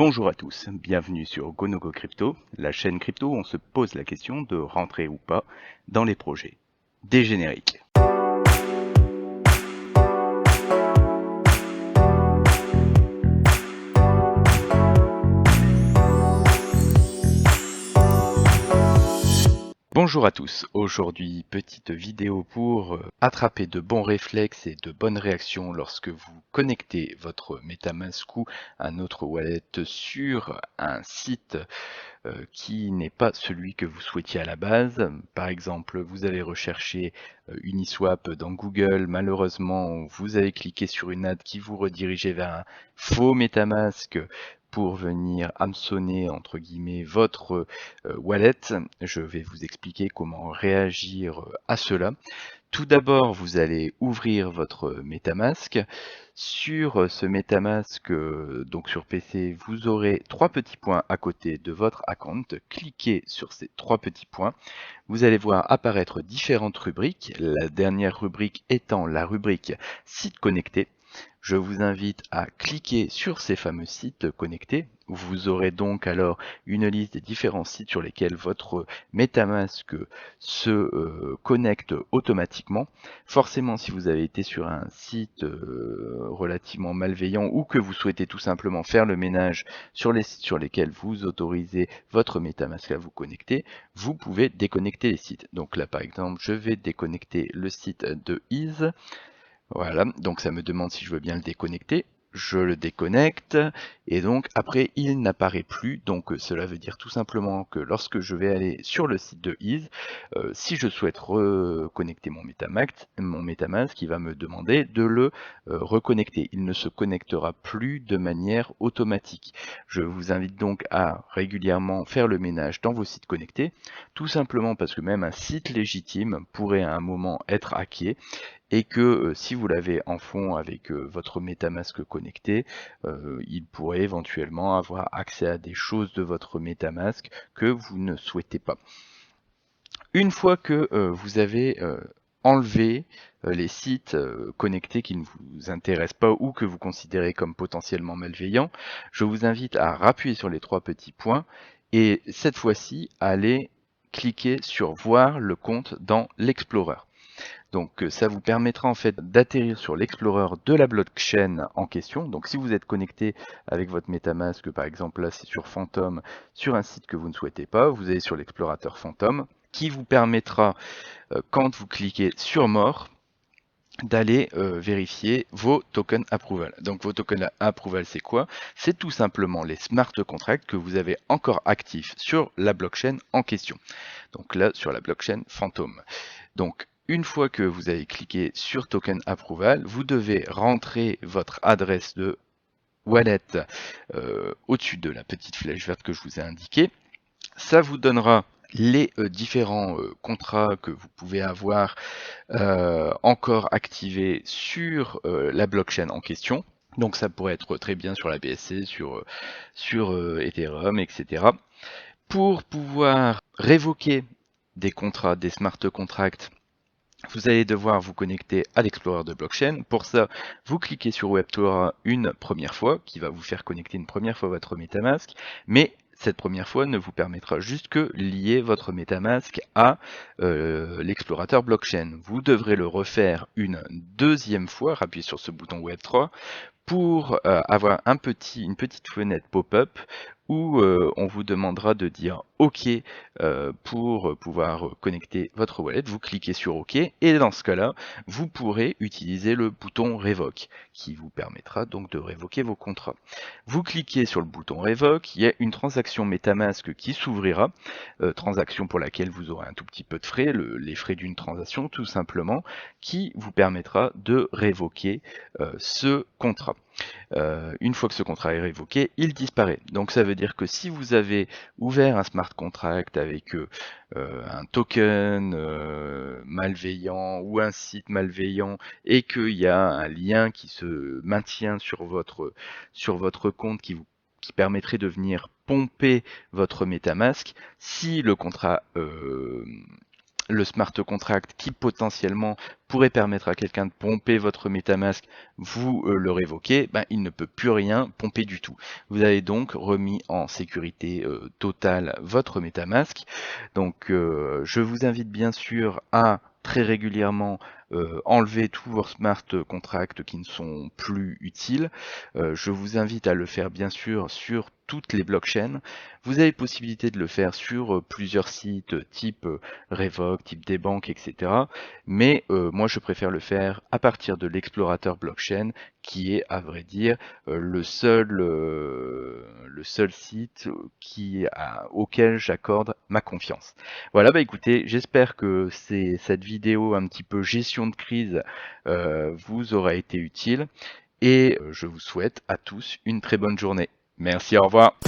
Bonjour à tous, bienvenue sur GoNoGo Crypto, la chaîne crypto où on se pose la question de rentrer ou pas dans les projets. Des génériques. Bonjour à tous, aujourd'hui petite vidéo pour attraper de bons réflexes et de bonnes réactions lorsque vous connectez votre MetaMask ou un autre wallet sur un site qui n'est pas celui que vous souhaitiez à la base. Par exemple, vous avez recherché Uniswap dans Google, malheureusement vous avez cliqué sur une ad qui vous redirigeait vers un faux MetaMask pour venir hameçonner entre guillemets votre wallet. Je vais vous expliquer comment réagir à cela. Tout d'abord, vous allez ouvrir votre MetaMask. Sur ce MetaMask, donc sur PC, vous aurez trois petits points à côté de votre account. Cliquez sur ces trois petits points. Vous allez voir apparaître différentes rubriques. La dernière rubrique étant la rubrique Sites connectés. Je vous invite à cliquer sur ces fameux sites connectés. Vous aurez donc alors une liste des différents sites sur lesquels votre MetaMask se connecte automatiquement. Forcément, si vous avez été sur un site relativement malveillant ou que vous souhaitez tout simplement faire le ménage sur les sites sur lesquels vous autorisez votre MetaMask à vous connecter, vous pouvez déconnecter les sites. Donc là, par exemple, je vais déconnecter le site de Ease. Voilà, donc ça me demande si je veux bien le déconnecter. Je le déconnecte et donc après il n'apparaît plus, donc cela veut dire tout simplement que lorsque je vais aller sur le site de Ease, si je souhaite reconnecter mon MetaMask, il va me demander de le reconnecter. Il ne se connectera plus de manière automatique. Je vous invite donc à régulièrement faire le ménage dans vos sites connectés, tout simplement parce que même un site légitime pourrait à un moment être hacké et que si vous l'avez en fond avec votre MetaMask connecté, il pourrait éventuellement avoir accès à des choses de votre MetaMask que vous ne souhaitez pas. Une fois que vous avez enlevé les sites connectés qui ne vous intéressent pas ou que vous considérez comme potentiellement malveillants, je vous invite à appuyer sur les trois petits points et cette fois-ci aller cliquer sur voir le compte dans l'Explorer. Donc ça vous permettra en fait d'atterrir sur l'Explorer de la blockchain en question. Donc si vous êtes connecté avec votre MetaMask, par exemple là c'est sur Phantom, sur un site que vous ne souhaitez pas, vous allez sur l'explorateur Phantom, qui vous permettra, quand vous cliquez sur More, d'aller vérifier vos tokens approval. Donc vos tokens approval c'est quoi? C'est tout simplement les smart contracts que vous avez encore actifs sur la blockchain en question. Donc là sur la blockchain Phantom. Donc une fois que vous avez cliqué sur Token Approval, vous devez rentrer votre adresse de wallet au-dessus de la petite flèche verte que je vous ai indiquée. Ça vous donnera les différents contrats que vous pouvez avoir encore activés sur la blockchain en question. Donc ça pourrait être très bien sur la BSC, sur Ethereum, etc. Pour pouvoir révoquer des contrats, des smart contracts, vous allez devoir vous connecter à l'Explorer de blockchain. Pour ça, vous cliquez sur WebTora une première fois, qui va vous faire connecter une première fois votre MetaMask, mais cette première fois ne vous permettra juste que lier votre MetaMask à l'explorateur blockchain. Vous devrez le refaire une deuxième fois, appuyez sur ce bouton Web3, pour avoir une petite fenêtre pop-up où on vous demandera de dire OK pour pouvoir connecter votre wallet. Vous cliquez sur OK et dans ce cas-là, vous pourrez utiliser le bouton Revoke qui vous permettra donc de révoquer vos contrats. Vous cliquez sur le bouton Revoke, il y a une transaction MetaMask qui s'ouvrira, transaction pour laquelle vous aurez un tout petit peu de frais, les frais d'une transaction tout simplement, qui vous permettra de révoquer ce contrat. Une fois que ce contrat est révoqué, il disparaît. Donc ça veut dire que si vous avez ouvert un smart contract avec un token malveillant ou un site malveillant et qu'il y a un lien qui se maintient sur votre compte qui permettrait de venir pomper votre MetaMask, si le contrat le smart contract qui potentiellement pourrait permettre à quelqu'un de pomper votre MetaMask, vous le révoquez, ben, il ne peut plus rien pomper du tout. Vous avez donc remis en sécurité totale votre MetaMask. Donc je vous invite bien sûr à très régulièrement enlever tous vos smart contracts qui ne sont plus utiles. Je vous invite à le faire bien sûr sur toutes les blockchains. Vous avez possibilité de le faire sur plusieurs sites type Revoke, type des banques, etc. Mais moi je préfère le faire à partir de l'explorateur blockchain qui est à vrai dire le seul site auquel j'accorde ma confiance. Voilà, bah écoutez, j'espère que cette vidéo un petit peu gestion de crise vous aura été utile et je vous souhaite à tous une très bonne journée. Merci, au revoir.